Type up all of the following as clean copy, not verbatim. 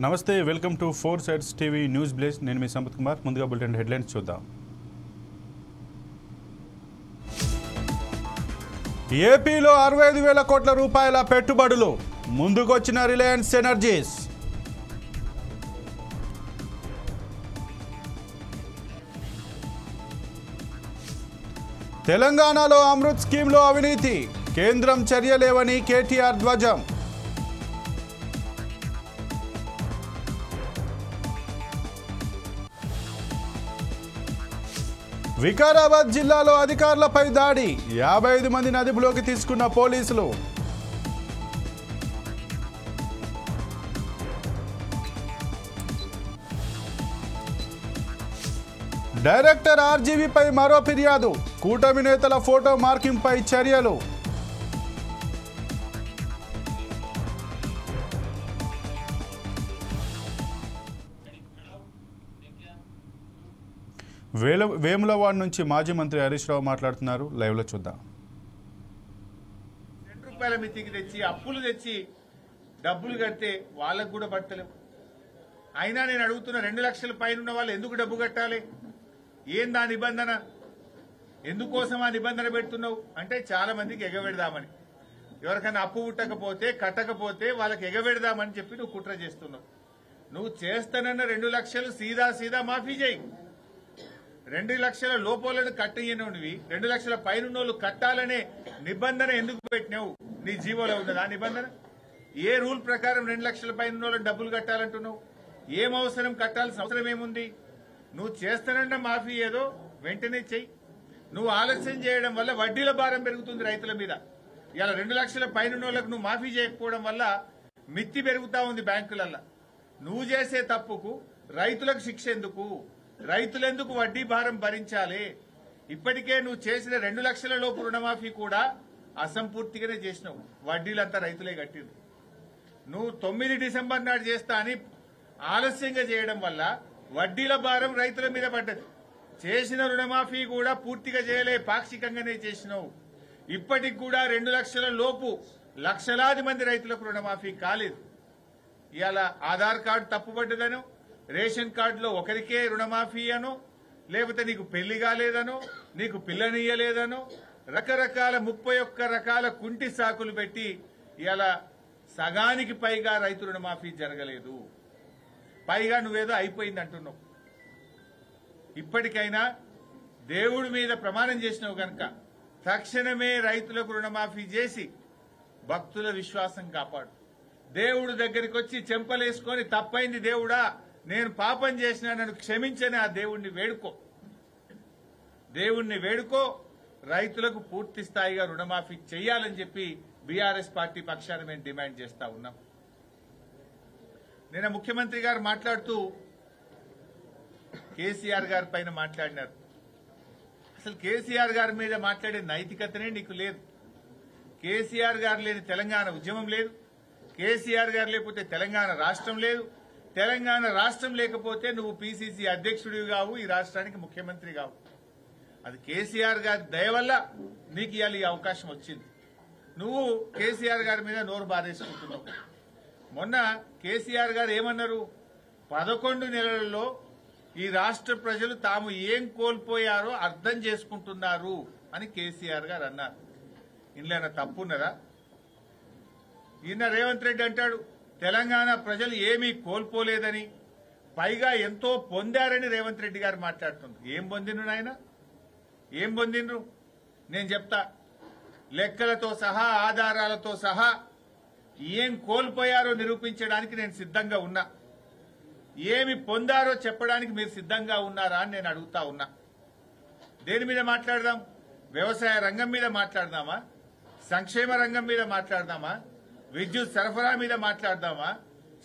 నమస్తే welcome to 4 Sides TV news బ్లేస్ నేను మీ సంపత్ కుమార్ ముందుగా బులెటిన్ హెడ్లైన్స్ చూద్దాం ఏపీలో 65,000 కోట్ల రూపాయల పెట్టుబడులు ముందుకొచ్చిన రిలయన్స్ ఎనర్జీస్ తెలంగాణలో అమృత్ స్కీమ్లో అవినీతి కేంద్రం చర్యలేవని కేటీఆర్ ధ్వజం వికారాబాద్ జిల్లాలో అధికారులపై దాడి 55 మందిని అదుపులోకి తీసుకున్న పోలీసులు డైరెక్టర్ ఆర్జీవీపై మరో ఫిర్యాదు కూటమి నేతల ఫోటో మార్కింగ్పై చర్యలు వేములవాడ నుంచి మాజీ మంత్రి హరీష్ రావు మాట్లాడుతున్నారు. లైవ్ లో చూద్దాం. రూపాయల మితికి తెచ్చి అప్పులు తెచ్చి డబ్బులు కడితే వాళ్ళకు కూడా పడతలేవు. అయినా నేను అడుగుతున్న 2 లక్షల పైన ఉన్న వాళ్ళు ఎందుకు డబ్బు కట్టాలి? ఏం దా నిబంధన? ఎందుకోసం ఆ నిబంధన పెడుతున్నావు అంటే చాలా మందికి ఎగబెడదామని. ఎవరికైనా అప్పు పుట్టకపోతే కట్టకపోతే వాళ్ళకి ఎగబెడదామని చెప్పి నువ్వు కుట్ర చేస్తున్నావు. నువ్వు చేస్తానన్న 2 లక్షలు సీదా మాఫీ చేయి. 2 లక్షల లోపలను కట్టయ్యనువి 2 లక్షల పైన కట్టాలనే నిబంధన ఎందుకు పెట్టినావు? నీ జీవోలో ఉన్నదా నిబంధన? ఏ రూల్ ప్రకారం 2 లక్షల పైన డబ్బులు కట్టాలంటున్నావు? ఏం అవసరం కట్టాల్సిన అవసరం ఏముంది? నువ్వు చేస్తానన్న మాఫీ ఏదో వెంటనే చెయ్యి. నువ్వు ఆలస్యం చేయడం వల్ల వడ్డీల భారం పెరుగుతుంది రైతుల మీద. ఇలా 2 లక్షల పైన నువ్వు మాఫీ చేయకపోవడం వల్ల మిత్తి పెరుగుతా ఉంది బ్యాంకులల్లో. నువ్వు చేసే తప్పుకు రైతులకు శిక్ష ఎందుకు? రైతులెందుకు వడ్డీ భారం భరించాలి? ఇప్పటికే నువ్వు చేసిన 2 లక్షల లోపు రుణమాఫీ కూడా అసంపూర్తిగానే చేసినావు. వడ్డీలంతా రైతులే కట్టిండ్రు. నువ్వు 9 డిసెంబర్ నాడు చేస్తా అని ఆలస్యంగా చేయడం వల్ల వడ్డీల భారం రైతుల మీద పడ్డది. చేసిన రుణమాఫీ కూడా పూర్తిగా చేయలే, పాక్షికంగానే చేసినావు. ఇప్పటికి కూడా 2 లక్షల లోపు లక్షలాది మంది రైతులకు రుణమాఫీ కాలేదు. ఇవాళ ఆధార్ కార్డు తప్పుపడ్డదనో, రేషన్ కార్డులో ఒకరికే రుణమాఫీ అనో, లేకపోతే నీకు పెళ్లి కాలేదనో, నీకు పిల్లనియ్యలేదనో, రకరకాల 31 రకాల కుంటి సాకులు పెట్టి ఇవాళ సగానికి పైగా రైతు రుణమాఫీ జరగలేదు. పైగా నువ్వేదో అయిపోయింది అంటున్నావు. ఇప్పటికైనా దేవుడి మీద ప్రమాణం చేసినావు కనుక తక్షణమే రైతులకు రుణమాఫీ చేసి భక్తుల విశ్వాసం కాపాడు. దేవుడు దగ్గరికి వచ్చి చెంపలేసుకొని తప్పైంది దేవుడా, నేను పాపం చేసినా నన్ను క్షమించని ఆ దేవుణ్ణి వేడుకో. రైతులకు పూర్తి స్థాయిగా రుణమాఫీ చేయాలని చెప్పి బీఆర్ఎస్ పార్టీ పక్షాన మేము డిమాండ్ చేస్తా ఉన్నాం. నిన్న ముఖ్యమంత్రి గారు మాట్లాడుతూ కేసీఆర్ గారి పైన మాట్లాడినారు. అసలు కేసీఆర్ గారి మీద మాట్లాడే నైతికతనే నీకు లేదు. కేసీఆర్ గారు లేని తెలంగాణ ఉద్యమం లేదు. కేసీఆర్ గారు లేకపోతే తెలంగాణ రాష్ట్రం లేదు. తెలంగాణ రాష్ట్రం లేకపోతే నువ్వు పీసీసీ అధ్యక్షుడివి కావు, ఈ రాష్ట్రానికి ముఖ్యమంత్రి కావు. అది కేసీఆర్ గారి దయ వల్ల నీకు ఇవాళ ఈ అవకాశం వచ్చింది. నువ్వు కేసీఆర్ గారి మీద నోరు బారేసుకుంటున్నావు. మొన్న కేసీఆర్ గారు ఏమన్నారు? 11 నెలలలో ఈ రాష్ట్ర ప్రజలు తాము ఏం కోల్పోయారో అర్థం చేసుకుంటున్నారు అని కేసీఆర్ గారు అన్నారు. ఇందులో తప్పున్నదా? ఈయన రేవంత్ రెడ్డి అంటాడు తెలంగాణ ప్రజలు ఏమీ కోల్పోలేదని, పైగా ఎంతో పొందారని రేవంత్ రెడ్డి గారు మాట్లాడుతున్నారు. ఏం పొందిండ్రు నాయన? ఏం పొందిండ్రు? నేను చెప్తా. లెక్కలతో సహా ఆధారాలతో సహా ఏం కోల్పోయారో నిరూపించడానికి నేను సిద్ధంగా ఉన్నా. ఏమి పొందారో చెప్పడానికి మీరు సిద్ధంగా ఉన్నారా అని నేను అడుగుతా ఉన్నా. దేని మీద మాట్లాడదాం? వ్యవసాయ రంగం మీద మాట్లాడదామా? సంక్షేమ రంగం మీద మాట్లాడదామా? విద్యుత్ సరఫరా మీద మాట్లాడదామా?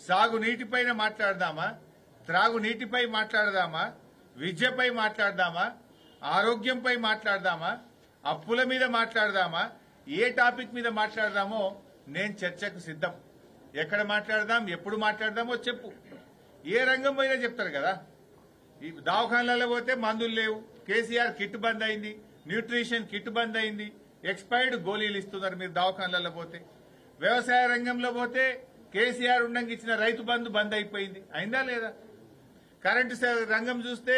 సాగునీటిపైన మాట్లాడదామా? త్రాగునీటిపై మాట్లాడదామా? విద్యపై మాట్లాడదామా? ఆరోగ్యంపై మాట్లాడదామా? అప్పుల మీద మాట్లాడదామా? ఏ టాపిక్ మీద మాట్లాడదామో నేను చర్చకు సిద్ధం. ఎక్కడ మాట్లాడదాం, ఎప్పుడు మాట్లాడదామో చెప్పు. ఏ రంగం పోయినా చెప్తారు కదా. ఈ దవాఖానాలలో పోతే మందులు లేవు, కేసీఆర్ కిట్ బంద్ అయింది, న్యూట్రిషన్ కిట్ బంద్ అయింది, ఎక్స్పైర్డ్ గోళీలు ఇస్తున్నారు మీరు దవాఖానాలలో పోతే. వ్యవసాయ రంగంలో పోతే కేసీఆర్ ఉండంగా ఇచ్చిన రైతు బంధు బంద్ అయిపోయింది. అయిందా లేదా? కరెంటు రంగం చూస్తే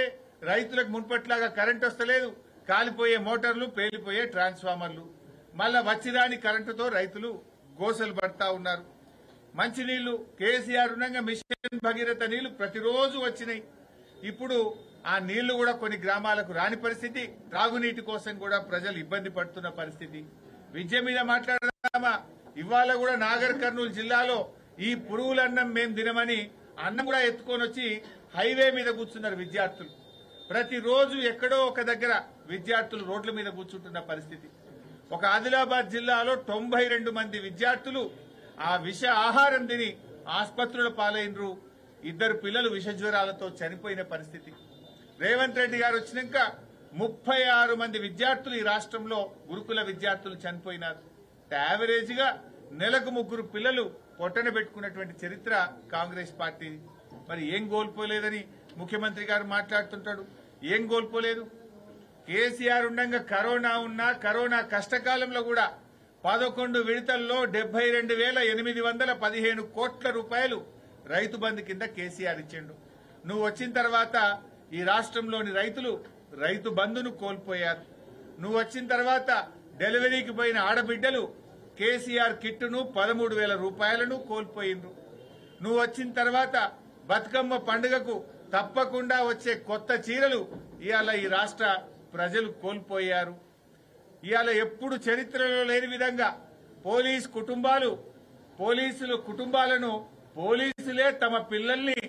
రైతులకు మున్పట్లాగా కరెంటు వస్తలేదు. కాలిపోయే మోటార్లు, పేలిపోయే ట్రాన్స్ఫార్మర్లు. మళ్ళా వచ్చిరాని కరెంటుతో రైతులు గోసలు పడతా ఉన్నారు. మంచినీళ్లు కేసీఆర్ ఉండగా మిషన్ భగీరథ నీళ్లు ప్రతిరోజు వచ్చినాయి. ఇప్పుడు ఆ నీళ్లు కూడా కొన్ని గ్రామాలకు రాని పరిస్థితి. త్రాగునీటి కోసం కూడా ప్రజలు ఇబ్బంది పడుతున్న పరిస్థితి. విద్య మీద మాట్లాడదామా? ఇవాళ కూడా నాగర్ కర్నూలు జిల్లాలో ఈ పురుగులన్నం మేం తినమని అన్నం కూడా ఎత్తుకొని వచ్చి హైవే మీద కూర్చున్నారు విద్యార్థులు. ప్రతిరోజు ఎక్కడో ఒక దగ్గర విద్యార్థులు రోడ్ల మీద కూర్చుంటున్న పరిస్థితి. ఒక ఆదిలాబాద్ జిల్లాలో 92 మంది విద్యార్థులు ఆ విష ఆహారం తిని ఆసుపత్రుల పాలైనరు. 2 పిల్లలు విష జ్వరాలతో చనిపోయిన పరిస్థితి. రేవంత్ రెడ్డి గారు వచ్చినాక 36 మంది విద్యార్థులు ఈ రాష్ట్రంలో గురుకుల విద్యార్థులు చనిపోయినారు. యావరేజ్ గా నెలకు 3 పిల్లలు పొట్టన పెట్టుకున్నటువంటి చరిత్ర కాంగ్రెస్ పార్టీ. మరి ఏం కోల్పోలేదని ముఖ్యమంత్రి గారు మాట్లాడుతుంటాడు. ఏం కోల్పోలేదు? కేసీఆర్ ఉండగా కరోనా ఉన్నా కరోనా కష్టకాలంలో కూడా 11 విడతల్లో 72,815 కోట్ల రూపాయలు రైతు బంధు కింద కేసీఆర్ ఇచ్చిండు. నువ్వు వచ్చిన తర్వాత ఈ రాష్ట్రంలోని రైతులు రైతు బంధును కోల్పోయారు. నువ్వు వచ్చిన తర్వాత డెలివరీకి పోయిన ఆడబిడ్డలు కేసీఆర్ కిట్టును 13,000 రూపాయలను కోల్పోయిండ్రు. నువ్వు వచ్చిన తర్వాత బతుకమ్మ పండుగకు తప్పకుండా వచ్చే కొత్త చీరలు ఇవాళ ఈ రాష్ట్ర ప్రజలు కోల్పోయారు. ఇవాళ ఎప్పుడు చరిత్రలో లేని విధంగా పోలీసుల కుటుంబాలను పోలీసులే తమ పిల్లల్ని,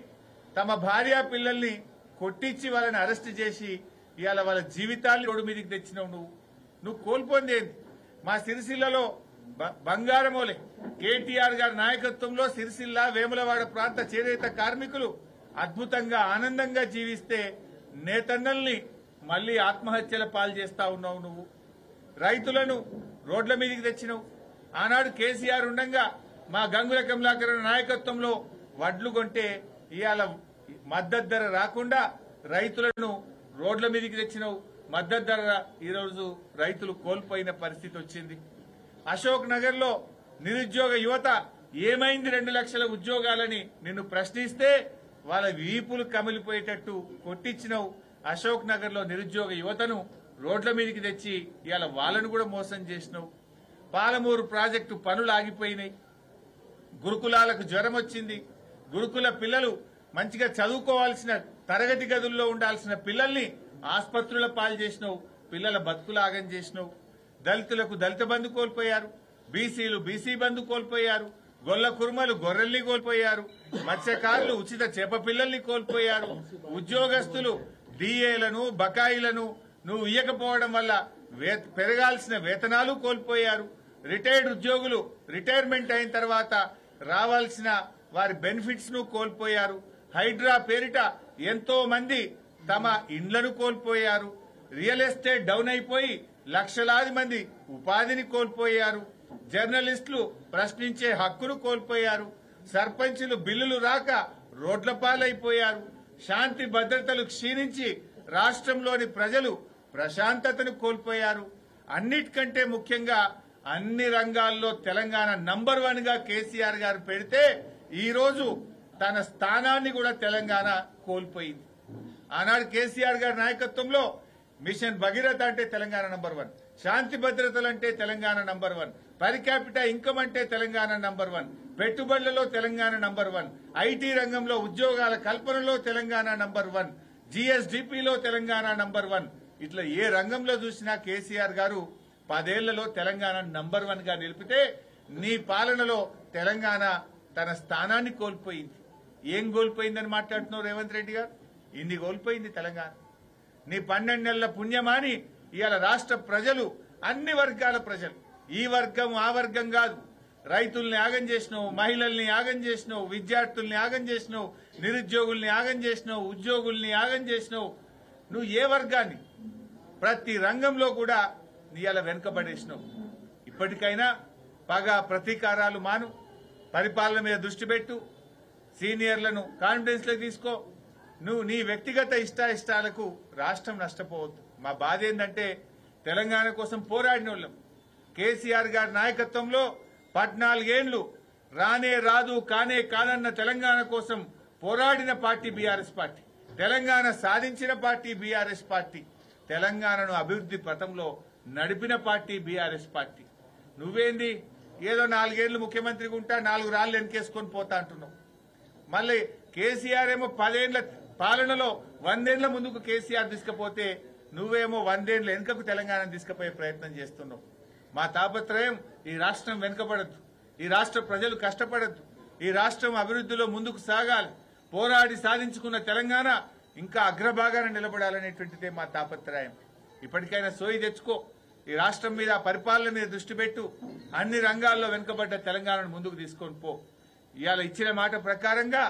తమ భార్యా పిల్లల్ని కొట్టించి వాళ్ళని అరెస్ట్ చేసి ఇవాళ వాళ్ళ జీవితాన్ని రోడ్డు మీదకి తెచ్చినావు. నువ్వు కోల్పోయింది ఏంది? మా సిరిసిల్లలో బంగారమోలే కేటీఆర్ గారి నాయకత్వంలో సిరిసిల్ల, వేములవాడ ప్రాంత చేనేత కార్మికులు అద్భుతంగా ఆనందంగా జీవిస్తే నేతన్నల్ని మళ్లీ ఆత్మహత్యల పాలు చేస్తా ఉన్నావు. నువ్వు రైతులను రోడ్ల మీదకి తెచ్చినావు. ఆనాడు కేసీఆర్ ఉండగా మా గంగుల కమలాకర్ నాయకత్వంలో వడ్లు కొంటే ఇవాళ మద్దతు ధర రాకుండా రైతులను రోడ్ల మీదకి తెచ్చినావు. మద్దతు ధర ఈరోజు రైతులు కోల్పోయిన పరిస్థితి వచ్చింది. అశోక్ నగర్ లో నిరుద్యోగ యువత ఏమైంది 2 లక్షల ఉద్యోగాలని నిన్ను ప్రశ్నిస్తే వాళ్ళ వీపులు కమిలిపోయేటట్టు కొట్టించినావు. అశోక్ నగర్ లో నిరుద్యోగ యువతను రోడ్ల మీదకి తెచ్చి ఇవాళ వాళ్ళను కూడా మోసం చేసినావు. పాలమూరు ప్రాజెక్టు పనులు ఆగిపోయినాయి. గురుకులాలకు జ్వరం వచ్చింది. గురుకుల పిల్లలు మంచిగా చదువుకోవాల్సిన తరగతి గదుల్లో ఉండాల్సిన పిల్లల్ని ఆసుపత్రుల పాలు చేసినావు. పిల్లల బతుకులాగం చేసినావు. దళితులకు దళిత బంధు కోల్పోయారు. బీసీలు బీసీ బంధు కోల్పోయారు. గొల్ల కుర్మలు గొర్రెల్ని కోల్పోయారు. మత్స్యకారులు ఉచిత చేప పిల్లల్ని కోల్పోయారు. ఉద్యోగస్తులు డిఏలను, బకాయిలను నువ్వు ఇయ్యకపోవడం వల్ల పెరగాల్సిన వేతనాలు కోల్పోయారు. రిటైర్డ్ ఉద్యోగులు రిటైర్మెంట్ అయిన తర్వాత రావాల్సిన వారి బెనిఫిట్స్ ను కోల్పోయారు. హైడ్రా పేరిట ఎంతో మంది తమ ఇండ్లను కోల్పోయారు. రియల్ ఎస్టేట్ డౌన్ అయిపోయి లక్షలాది మంది ఉపాధిని కోల్పోయారు. జర్నలిస్టులు ప్రశ్నించే హక్కును కోల్పోయారు. సర్పంచులు బిల్లులు రాక రోడ్ల పాలైపోయారు. శాంతి భద్రతలు క్షీణించి రాష్ట్రంలోని ప్రజలు ప్రశాంతతను కోల్పోయారు. అన్నిటికంటే ముఖ్యంగా అన్ని రంగాల్లో తెలంగాణ నంబర్ 1 గా కేసీఆర్ గారు పెడితే ఈ రోజు తన స్థానాన్ని కూడా తెలంగాణ కోల్పోయింది. ఆనాడు కేసీఆర్ గారి నాయకత్వంలో మిషన్ భగీరథ అంటే తెలంగాణ నంబర్ 1, శాంతి భద్రతలు అంటే Telangana number 1, per capital income అంటే తెలంగాణ నంబర్ 1, పెట్టుబడులలో తెలంగాణ నంబర్ 1, ఐటీ రంగంలో ఉద్యోగాల కల్పనలో తెలంగాణ నంబర్ 1, జీఎస్డీపీలో తెలంగాణ నంబర్ 1. ఇట్లా ఏ రంగంలో చూసినా కేసీఆర్ గారు 10 ఏళ్లలో తెలంగాణ నంబర్ 1 గా నిలిపితే నీ పాలనలో తెలంగాణ తన స్థానాన్ని కోల్పోయింది. ఏం కోల్పోయిందని మాట్లాడుతున్నావు రేవంత్ రెడ్డి గారు? ఇన్ని కోల్పోయింది తెలంగాణ. నీ 12 నెలల పుణ్యమాని ఇవాళ రాష్ట్ర ప్రజలు, అన్ని వర్గాల ప్రజలు, ఈ వర్గం ఆ వర్గం కాదు, రైతుల్ని ఆగం చేసినావు, మహిళల్ని ఆగం చేసినావు, విద్యార్థుల్ని ఆగం చేసినావు, నిరుద్యోగుల్ని ఆగం చేసినావు, ఉద్యోగుల్ని ఆగం చేసినావు. నువ్వు ఏ వర్గాన్ని ప్రతి రంగంలో కూడా ఇవాళ వెనుకబడేసినావు. ఇప్పటికైనా పగ ప్రతీకారాలు మాను, పరిపాలన మీద దృష్టి పెట్టు, సీనియర్లను కాన్ఫిడెన్స్ లోకి తీసుకో. నువ్వు నీ వ్యక్తిగత ఇష్టాయిష్టాలకు రాష్ట్రం నష్టపోవద్దు. మా బాధ ఏంటంటే తెలంగాణ కోసం పోరాడిన వాళ్ళం. కేసీఆర్ గారి నాయకత్వంలో 14 ఏళ్లు రానే రాదు కానే కాదన్న తెలంగాణ కోసం పోరాడిన పార్టీ బీఆర్ఎస్ పార్టీ, తెలంగాణ సాధించిన పార్టీ బీఆర్ఎస్ పార్టీ, తెలంగాణను అభివృద్ధి పథంలో నడిపిన పార్టీ బీఆర్ఎస్ పార్టీ. నువ్వేంది ఏదో 4 ఏళ్లు ముఖ్యమంత్రిగా ఉంటా 4 రాళ్లు వెనకేసుకొని పోతా అంటున్నావు. మళ్ళీ కేసీఆర్ ఏమో 10 ఏళ్ల పాలనలో 100 ఏళ్ల ముందుకు కేసీఆర్ తీసుకుపోతే నువ్వేమో 100 ఏళ్ల వెనుకకు తెలంగాణను తీసుకుపోయే ప్రయత్నం చేస్తున్నావు. మా తాపత్రయం ఈ రాష్ట్రం వెనుకబడద్దు, ఈ రాష్ట్ర ప్రజలు కష్టపడద్దు, ఈ రాష్ట్రం అభివృద్ధిలో ముందుకు సాగాలి, పోరాడి సాధించుకున్న తెలంగాణ ఇంకా అగ్రభాగాన నిలబడాలనేటువంటిదే మా తాపత్రయం. ఇప్పటికైనా సోయి తెచ్చుకో, ఈ రాష్ట్రం మీద పరిపాలన మీద దృష్టి పెట్టు, అన్ని రంగాల్లో వెనుకబడ్డ తెలంగాణను ముందుకు తీసుకొని పో. ఇవాళ ఇచ్చిన మాట ప్రకారంగా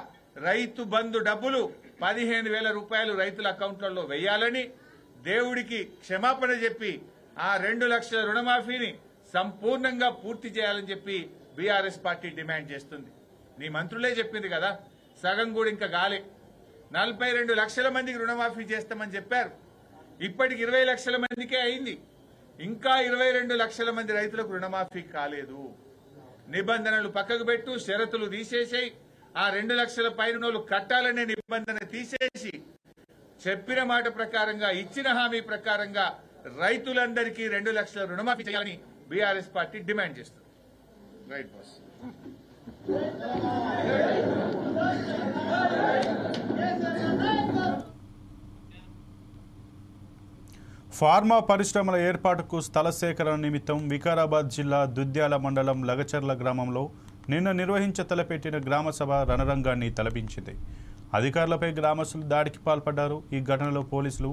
రైతు బంధు డబ్బులు 15,000 రూపాయలు రైతుల అకౌంట్లలో వేయాలని దేవుడికి క్షమాపణ చెప్పి ఆ 2 లక్షల రుణమాఫీని సంపూర్ణంగా పూర్తి చేయాలని చెప్పి బీఆర్ఎస్ పార్టీ డిమాండ్ చేస్తుంది. నీ మంత్రులే చెప్పింది కదా, సగం కూడా ఇంకా గాలే. 42 లక్షల మందికి రుణమాఫీ చేస్తామని చెప్పారు, ఇప్పటికి 20 లక్షల మందికే అయింది. ఇంకా 22 లక్షల మంది రైతులకు రుణమాఫీ కాలేదు. నిబంధనలు పక్కకు పెట్టు, షరతులు తీసేసేయి, ఆ 2 లక్షల పైన కట్టాలనే నిబంధన తీసేసి చెప్పిన మాట ప్రకారంగా ఇచ్చిన హామీ ప్రకారంగా రైతులందరికీ 2 లక్షల రుణమాఫీ చేయాలని బీఆర్ఎస్ పార్టీ డిమాండ్ చేస్తుంది. Right boss. ఫార్మా పరిశ్రమల ఏర్పాటుకు స్థల సేకరణ నిమిత్తం వికారాబాద్ జిల్లా దుద్యాల మండలం లగచర్ల గ్రామంలో నిన్న తలపెట్టిన గ్రామసభ రణరంగాన్ని తలపించింది. అధికారులపై గ్రామస్తులు దాడికి పాల్పడ్డారు. ఈ ఘటనలో పోలీసులు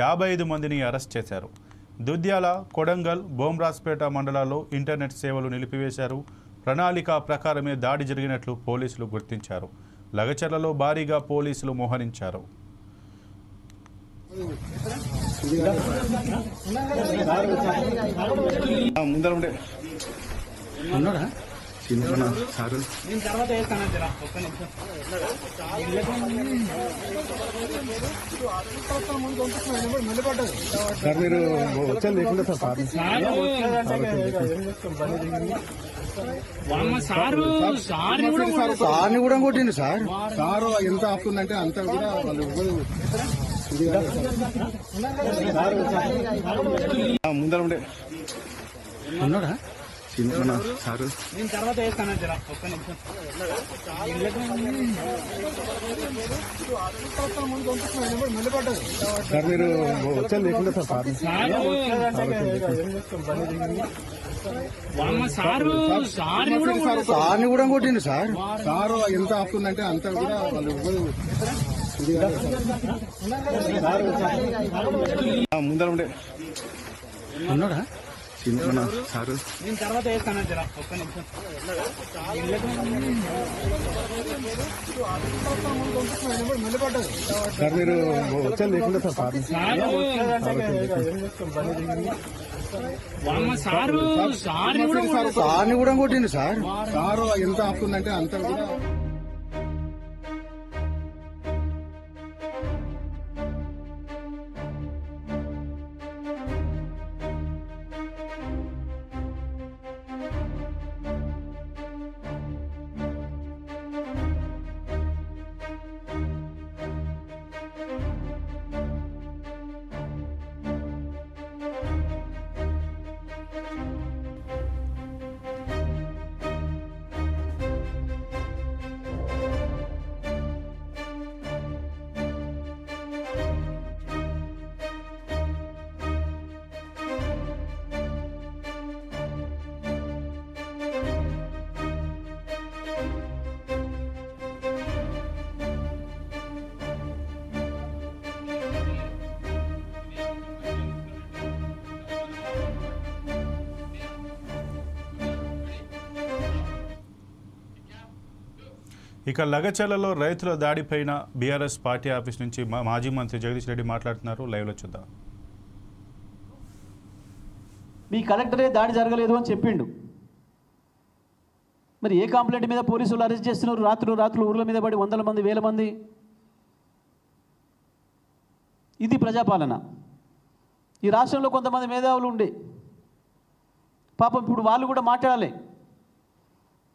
55 మందిని అరెస్ట్ చేశారు. దుద్యాల, కొడంగల్, బోమ్రాస్పేట మండలాల్లో ఇంటర్నెట్ సేవలు నిలిపివేశారు. ప్రణాళిక ప్రకారమే దాడి జరిగినట్లు పోలీసులు గుర్తించారు. లగచర్లలో భారీగా పోలీసులు మోహరించారు. సార్ని కూడా కొట్టిండు సార్. సారు ఎంత ఆపుతుందంటే అంత కూడా వాళ్ళు ముందర ఉండే ఉన్నాడా సారు. సార్ మీరు వచ్చారు లేకుండా సార్ సార్ని కూడా కొట్టిండు సార్. సారు ఎంత ఆపుతుందంటే అంత కూడా వాళ్ళు ముందర ఉండే ఉన్నాడా సారు. సార్ మీరు వచ్చారు లేకుండా సార్ సార్ని కూడా కొట్టిండు సార్. సారు ఎంత ఆపుతుందంటే అంత కూడా ఇక లగచర్లలో రైతుల దాడిపైన బీఆర్ఎస్ పార్టీ ఆఫీస్ నుంచి మాజీ మంత్రి జగదీష్ రెడ్డి మాట్లాడుతున్నారు. లైవ్లో చూద్దాం. మీ కలెక్టరే దాడి జరగలేదు అని చెప్పిండు. మరి ఏ కంప్లైంట్ మీద పోలీసులు అరెస్ట్ చేస్తున్నారు? రాత్రులు ఊర్ల మీద పడి 100 మంది 1000 మంది. ఇది ప్రజాపాలన. ఈ రాష్ట్రంలో కొంతమంది మేధావులు ఉండే పాపం ఇప్పుడు వాళ్ళు కూడా మాట్లాడాలి.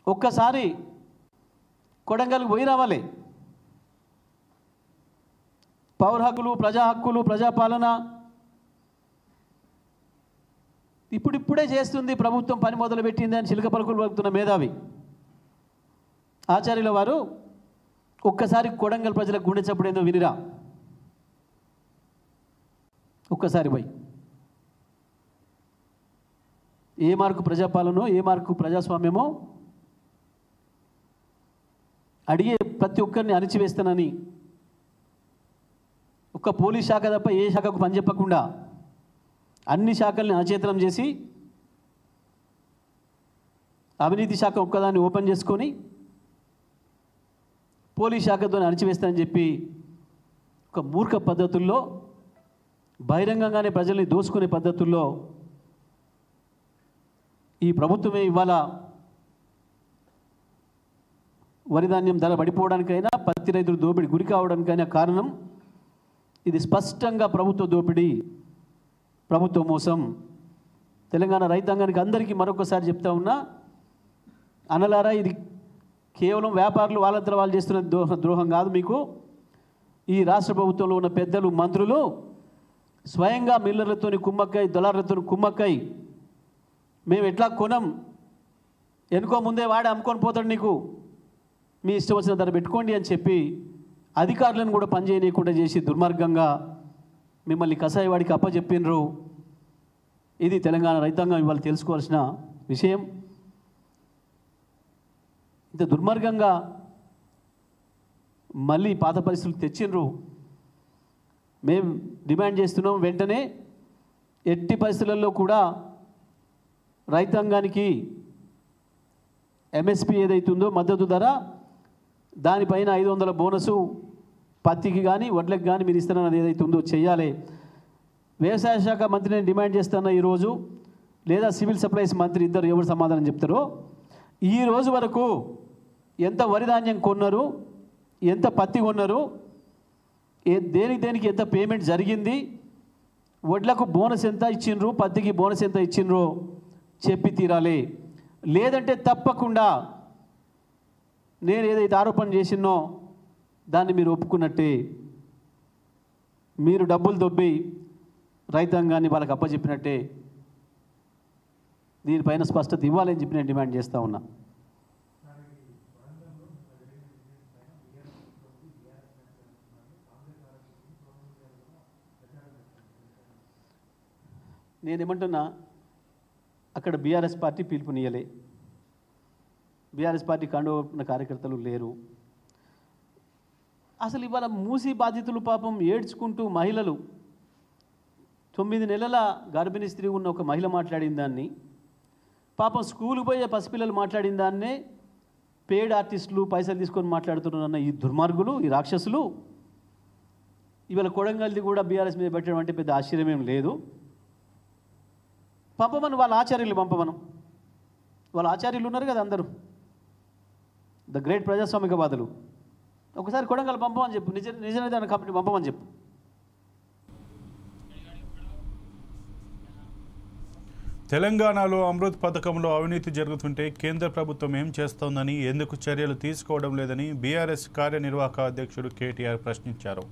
ఒక్కసారి కొడంగల్కి పోయి రావాలి. పౌర హక్కులు, ప్రజా హక్కులు, ప్రజాపాలన ఇప్పుడిప్పుడే చేస్తుంది ప్రభుత్వం, పని మొదలుపెట్టింది అని చిలక పలుకులు పలుకుతున్న మేధావి ఆచార్యుల వారు ఒక్కసారి కొడంగల్ ప్రజలకు గుండె చప్పుడేందో వినిరా. ఒక్కసారి పోయి ఏ మార్కు ప్రజాపాలనో, ఏ మార్కు ప్రజాస్వామ్యమో అడిగే ప్రతి ఒక్కరిని అణిచివేస్తానని ఒక్క పోలీస్ శాఖ తప్ప ఏ శాఖకు పనిచెప్పకుండా అన్ని శాఖల్ని అచేతనం చేసి అవినీతి శాఖ ఒక్కదాన్ని ఓపెన్ చేసుకొని పోలీస్ శాఖతో అణిచివేస్తానని చెప్పి ఒక మూర్ఖ పద్ధతుల్లో, బహిరంగంగానే ప్రజల్ని దోసుకునే పద్ధతుల్లో ఈ ప్రభుత్వమే ఇవాళ వరి ధాన్యం ధర పడిపోవడానికైనా, పత్తి రైతులు దోపిడీ గురి కావడానికైనా కారణం ఇది స్పష్టంగా ప్రభుత్వ దోపిడీ, ప్రభుత్వ మోసం. తెలంగాణ రైతాంగానికి అందరికీ మరొకసారి చెప్తా ఉన్నా, అనలారా ఇది కేవలం వ్యాపారులు వాళ్ళంతా వాళ్ళు చేస్తున్న ద్రోహం కాదు. మీకు ఈ రాష్ట్ర ప్రభుత్వంలో ఉన్న పెద్దలు, మంత్రులు స్వయంగా మిల్లర్లతో కుమ్మక్కై, దళారులతో కుమ్మక్కై మేము ఎట్లా కొనం, ఎనుకో ముందే వాడే అమ్ముకొని పోతాడు, నీకు మీ ఇష్టం వచ్చిన ధర పెట్టుకోండి అని చెప్పి అధికారులను కూడా పనిచేయనీయకుండా చేసి దుర్మార్గంగా మిమ్మల్ని కసాయివాడికి అప్పచెప్పినరు. ఇది తెలంగాణ రైతాంగం ఇవాళ తెలుసుకోవాల్సిన విషయం. ఇంత దుర్మార్గంగా మళ్ళీ పాత పరిస్థితులు తెచ్చిండ్రు. మేము డిమాండ్ చేస్తున్నాం, వెంటనే ఎట్టి పరిస్థితులలో కూడా రైతాంగానికి ఎంఎస్పి ఏదైతుందో మద్దతు ధర, దానిపైన 500 బోనసు పత్తికి కానీ వడ్లకు కానీ మీరు ఇస్తున్నది ఏదైతుందో చేయాలి. వ్యవసాయ శాఖ మంత్రిని డిమాండ్ చేస్తున్న ఈరోజు, లేదా సివిల్ సప్లైస్ మంత్రి, ఇద్దరు ఎవరు సమాధానం చెప్తారో, ఈ రోజు వరకు ఎంత వరి ధాన్యం కొన్నారు, ఎంత పత్తి కొన్నారు, దేనికి ఎంత పేమెంట్ జరిగింది, వడ్లకు బోనస్ ఎంత ఇచ్చిండ్రు, పత్తికి బోనస్ ఎంత ఇచ్చిండ్రో చెప్పి తీరాలి. లేదంటే తప్పకుండా నేను ఏదైతే ఆరోపణ చేసినో దాన్ని మీరు ఒప్పుకున్నట్టే. మీరు డబ్బులు దొబ్బి రైతాంగాన్ని వాళ్ళకి అప్పచెప్పినట్టే. దీనిపైన స్పష్టత ఇవ్వాలని చెప్పి నేను డిమాండ్ చేస్తూ ఉన్నా. నేనేమంటున్నా, అక్కడ బీఆర్ఎస్ పార్టీ పిలుపునియలే, బీఆర్ఎస్ పార్టీ కండువన్న కార్యకర్తలు లేరు. అసలు ఇవాళ మూసి బాధితులు పాపం ఏడ్చుకుంటూ మహిళలు, 9 నెలల గర్భిణీ స్త్రీ ఉన్న ఒక మహిళ మాట్లాడిన దాన్ని, పాపం స్కూల్కి పోయే పసిపిల్లలు మాట్లాడిన దాన్నే పేడ్ ఆర్టిస్టులు పైసలు తీసుకొని మాట్లాడుతున్నారన్న ఈ దుర్మార్గులు, ఈ రాక్షసులు ఇవాళ కొడంగల్ది కూడా బీఆర్ఎస్ మీద పెట్టడం అంటే పెద్ద ఆశ్చర్యమేం లేదు. పంపమను, వాళ్ళ ఆచార్యులు పంపమను. వాళ్ళ ఆచార్యులు ఉన్నారు కదా అందరూ, ద గ్రేట్ ప్రజాస్వామికవాదులు. ఒకసారి కొడంగల్ పంపమని చెప్పు, నిజ నిర్ధారణ కంపెనీ పంపమని చెప్పు. తెలంగాణలో అమృత్ పథకంలో అవినీతి జరుగుతుంటే కేంద్ర ప్రభుత్వం ఏం చేస్తోందని, ఎందుకు చర్యలు తీసుకోవడం లేదని బీఆర్ఎస్ కార్యనిర్వాహక అధ్యక్షుడు కేటీఆర్ ప్రశ్నించారు.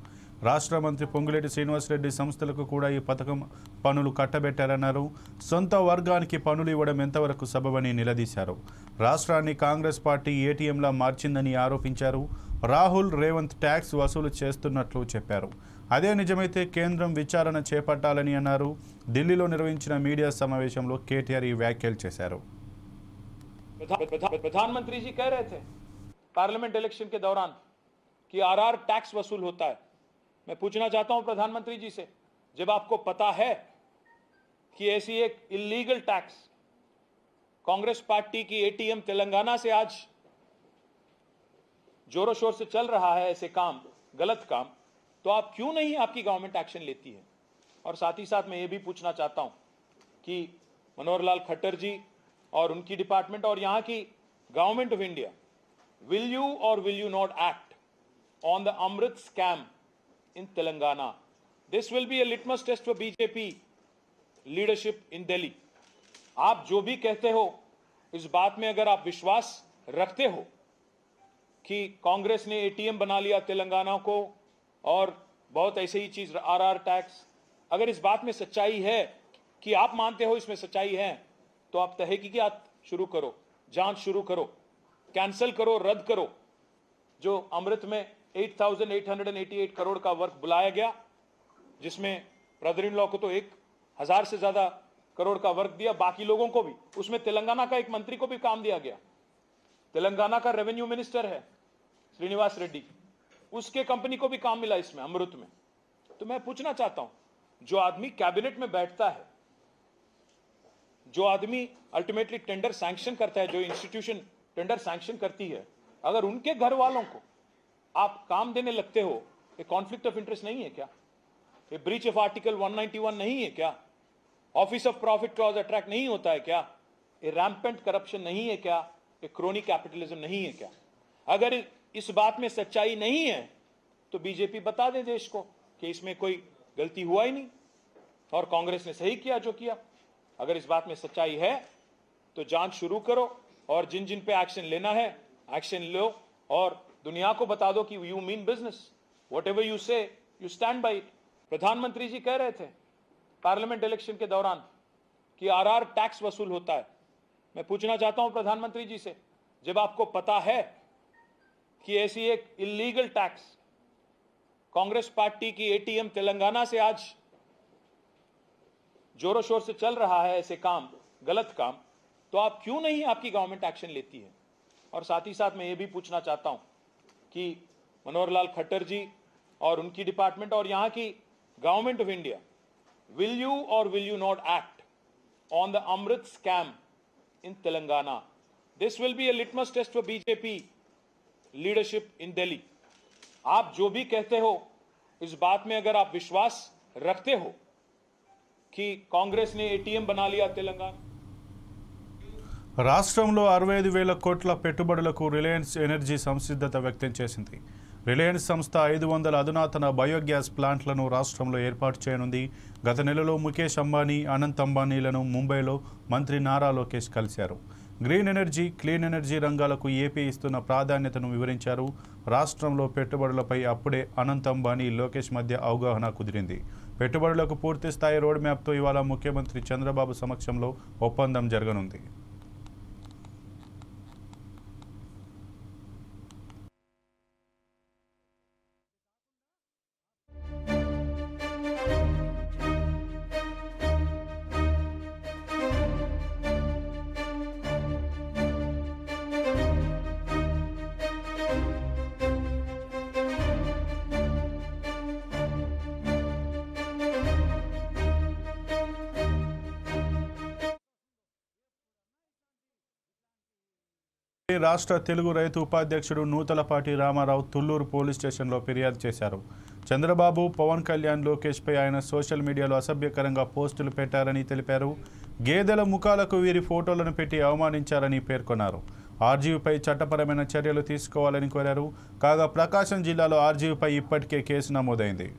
రాష్ట్ర మంత్రి పొంగులేటి శ్రీనివాసరెడ్డి సంస్థలకు కూడా ఈ పథకం పనులు కట్టబెట్టారన్నారు. సొంత వర్గానికి పనులు ఇవ్వడం ఎంతవరకు సబబని నిలదీశారు. రాష్ట్రాన్ని కాంగ్రెస్ పార్టీ ఏటీఎంలా మార్చిందని ఆరోపించారు. రాహుల్, రేవంత్ ట్యాక్స్ వసూలు చేస్తున్నట్లు చెప్పారు. అదే నిజమైతే కేంద్రం విచారణ చేపట్టాలని అన్నారు. ఢిల్లీలో నిర్వహించిన మీడియా సమావేశంలో కేటీఆర్ ఈ వ్యాఖ్యలు చేశారు. प्रधानमंत्री जी कह रहे थे पार्लियामेंट इलेक्शन के दौरान कि आरआर टैक्स वसूल होता है। मैं पूछना चाहता हूं प्रधानमंत्री जी से, जब आपको पता है कि ऐसी एक इलीगल टैक्स कांग्रेस पार्टी की एटीएम तेलंगाना से आज जोरों शोर से चल रहा है, ऐसे काम, गलत काम, तो आप क्यों नहीं आपकी गवर्नमेंट एक्शन लेती है? और साथ ही साथ मैं ये भी पूछना चाहता हूं कि मनोहर लाल खट्टर जी और उनकी डिपार्टमेंट और यहां की government of India, will you or will you not act on the Amrit scam in Telangana? This will be a litmus test for BJP leadership in Delhi. आप जो भी कहते हो, इस बात में अगर आप विश्वास रखते हो कि कांग्रेस ने एटीएम बना लिया तेलंगाना को और बहुत ऐसे ही चीज आरआर टैक्स, अगर इस बात में सच्चाई है कि आप मानते हो इसमें सच्चाई है तो आप तहकीकात शुरू करो, जांच शुरू करो, कैंसिल करो, रद्द करो। जो अमृत में 8,888 करोड़ का वर्क बुलाया गया, जिसमें ब्रदर इन लॉ को तो 1,000 से ज्यादा करोड़ का वर्क दिया, बाकी लोगों को भी, उसमें तेलंगाना का एक मंत्री को भी काम दिया गया। तेलंगाना का रेवेन्यू मिनिस्टर है श्रीनिवास रेड्डी, उसके कंपनी को भी काम मिला इसमें अमृत में। तो मैं पूछना चाहता हूं, जो आदमी कैबिनेट में बैठता है, जो आदमी अल्टीमेटली टेंडर सैंक्शन करता है, जो इंस्टीट्यूशन टेंडर सैंक्शन करती है, अगर उनके घर वालों को आप काम देने लगते हो, ये कॉन्फ्लिक्ट ऑफ इंटरेस्ट नहीं है क्या? ये ब्रीच ऑफ आर्टिकल 191 नहीं है क्या? Office of profit clause attract नहीं होता है क्या? ये रैम्पेंट करप्शन नहीं है क्या? ये क्रोनी कैपिटलिज्म नहीं है क्या? अगर इस बात में सच्चाई नहीं है तो बीजेपी बता दे देश को कि इसमें कोई गलती हुआ ही नहीं और कांग्रेस ने सही किया जो किया। अगर इस बात में सच्चाई है तो जांच शुरू करो और जिन जिन पे एक्शन लेना है एक्शन लो और दुनिया को बता दो कि you mean business, what ever you से यू स्टैंड बाई इट। प्रधानमंत्री जी कह रहे थे पार्लियामेंट इलेक्शन के दौरान कि आरआर टैक्स वसूल होता है। मैं पूछना चाहता हूं प्रधानमंत्री जी से, जब आपको पता है कि ऐसी एक इलीगल टैक्स कांग्रेस पार्टी की एटीएम तेलंगाना से आज जोरों शोर से चल रहा है, ऐसे काम, गलत काम, तो आप क्यों नहीं, आपकी गवर्नमेंट एक्शन लेती है? और साथ ही साथ मैं ये भी पूछना चाहता हूं कि मनोहर लाल खट्टर जी और उनकी डिपार्टमेंट और यहां की government of India, will you or will you not act on the Amrit scam in Telangana? This will be a litmus test for BJP leadership in Delhi. आप जो भी कहते हो, इस बात में अगर आप विश्वास रखते हो कि कांग्रेस ने एटीएम बना लिया तेलंगाना। రాష్ట్రంలో 65,000 కోట్ల పెట్టుబడులకు రిలయన్స్ ఎనర్జీ సంసిద్ధత వ్యక్తం చేసింది. రిలయన్స్ సంస్థ 500 అధునాతన బయోగ్యాస్ ప్లాంట్లను రాష్ట్రంలో ఏర్పాటు చేయనుంది. గత నెలలో ముఖేష్ అంబానీ, అనంత్ అంబానీలను ముంబైలో మంత్రి నారా లోకేష్ కలిశారు. గ్రీన్ ఎనర్జీ, క్లీన్ ఎనర్జీ రంగాలకు ఏపీ ఇస్తున్న ప్రాధాన్యతను వివరించారు. రాష్ట్రంలో పెట్టుబడులపై అప్పుడే అనంత్ అంబానీ, లోకేష్ మధ్య అవగాహన కుదిరింది. పెట్టుబడులకు పూర్తి స్థాయి రోడ్ మ్యాప్తో ఇవాళ ముఖ్యమంత్రి చంద్రబాబు సమక్షంలో ఒప్పందం జరగనుంది. రాష్ట్ర తెలుగు రైతు ఉపాధ్యక్షుడు నూతలపాటి రామారావు తుళ్లూరు పోలీస్ స్టేషన్లో ఫిర్యాదు చేశారు. చంద్రబాబు, పవన్ కళ్యాణ్, లోకేష్పై ఆయన సోషల్ మీడియాలో అసభ్యకరంగా పోస్టులు పెట్టారని తెలిపారు. గేదెల ముఖాలకు వీరి ఫోటోలను పెట్టి అవమానించారని పేర్కొన్నారు. ఆర్జీవీపై చట్టపరమైన చర్యలు తీసుకోవాలని కోరారు. కాగా ప్రకాశం జిల్లాలో ఆర్జీవీపై ఇప్పటికే కేసు నమోదైంది.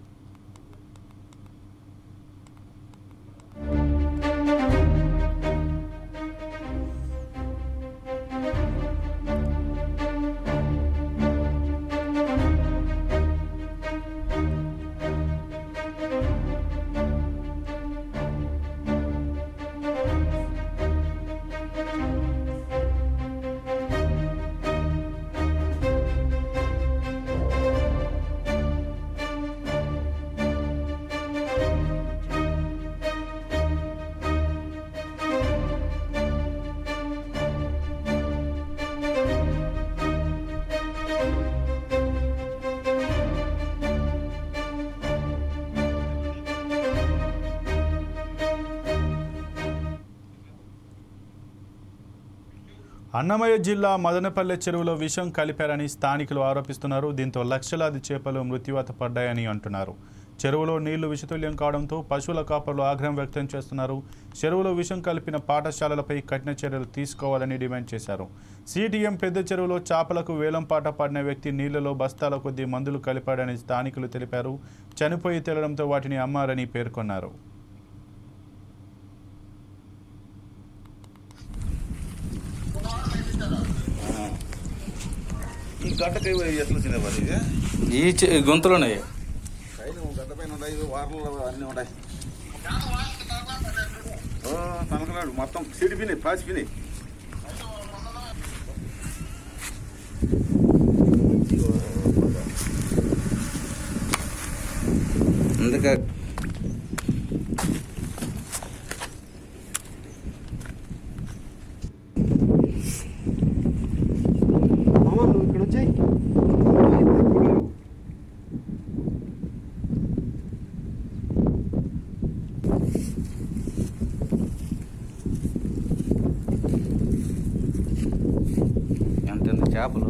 అన్నమయ్య జిల్లా మదనపల్లె చెరువులో విషం కలిపారని స్థానికులు ఆరోపిస్తున్నారు. దీంతో లక్షలాది చేపలు మృత్యువాత పడ్డాయని అంటున్నారు. చెరువులో నీళ్లు విషతుల్యం కావడంతో పశువుల కాపరులు ఆగ్రహం వ్యక్తం చేస్తున్నారు. చెరువులో విషం కలిపిన పాఠశాలలపై కఠిన చర్యలు తీసుకోవాలని డిమాండ్ చేశారు. సిటిఎం పెద్ద చెరువులో చేపలకు వేలంపాట పడిన వ్యక్తి నీళ్లలో బస్తాల కొద్దీ మందులు కలిపాడని స్థానికులు తెలిపారు. చనిపోయి తేలడంతో వాటిని అమ్మారని పేర్కొన్నారు. ఈ గంటకి ఎట్లా తినేవారు ఈ గొంతులోనే గంట పైన ఉన్నాయి, వారంలో అన్నీ ఉన్నాయి. తనకనాడు మొత్తం సిడిపినాయి, పాసిపోయినాయి. అందుకే ఇక్కడ వచ్చాయి. ఎంత చేపలు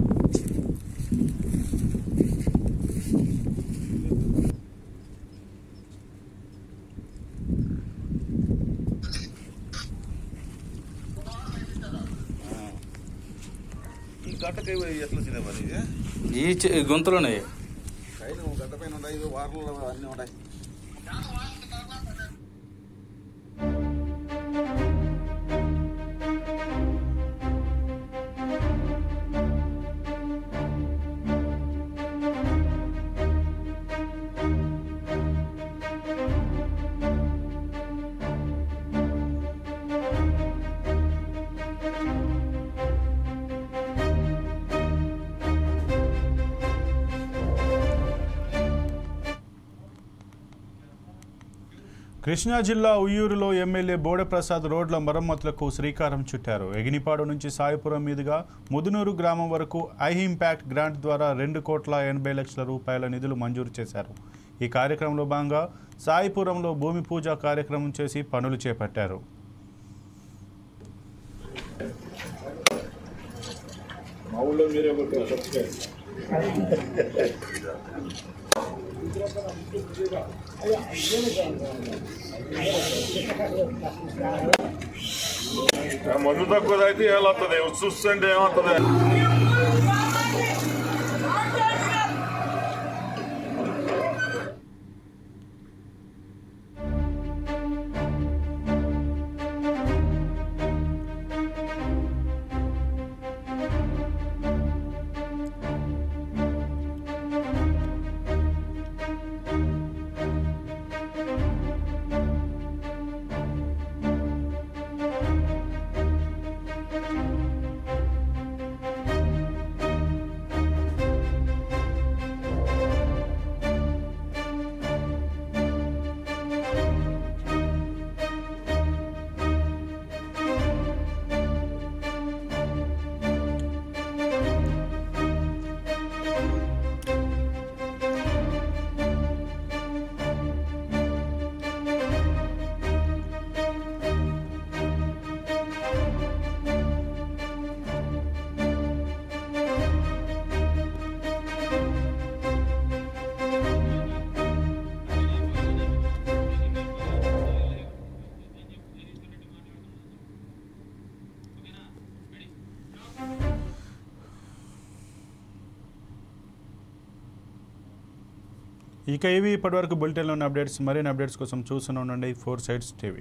ఈ గంటకి ఎట్లా తినేవారు ఈ గొంతులోనే గంట పైన ఉన్నాయి, వారంలో అన్నీ ఉన్నాయి. కృష్ణా జిల్లా ఉయ్యూరులో ఎమ్మెల్యే బోడెప్రసాద్ రోడ్ల మరమ్మతులకు శ్రీకారం చుట్టారు. ఎగినిపాడు నుంచి సాయిపురం మీదుగా ముదునూరు గ్రామం వరకు ఐ-ఇంపాక్ట్ గ్రాంట్ ద్వారా 2,80,00,000 రూపాయల నిధులు మంజూరు చేశారు. ఈ కార్యక్రమంలో భాగంగా సాయిపురంలో భూమి పూజ కార్యక్రమం చేసి పనులు చేపట్టారు. మందు తక్కువదైతే ఎలా వస్తుంది, చూస్తుంటే ఏమవుతుంది. ఇక ఇవి ఇప్పటివరకు బులెటిన్లోని అప్డేట్స్. మరిన్ని అప్డేట్స్ కోసం చూస్తూనే ఉండండి 4 Sides TV.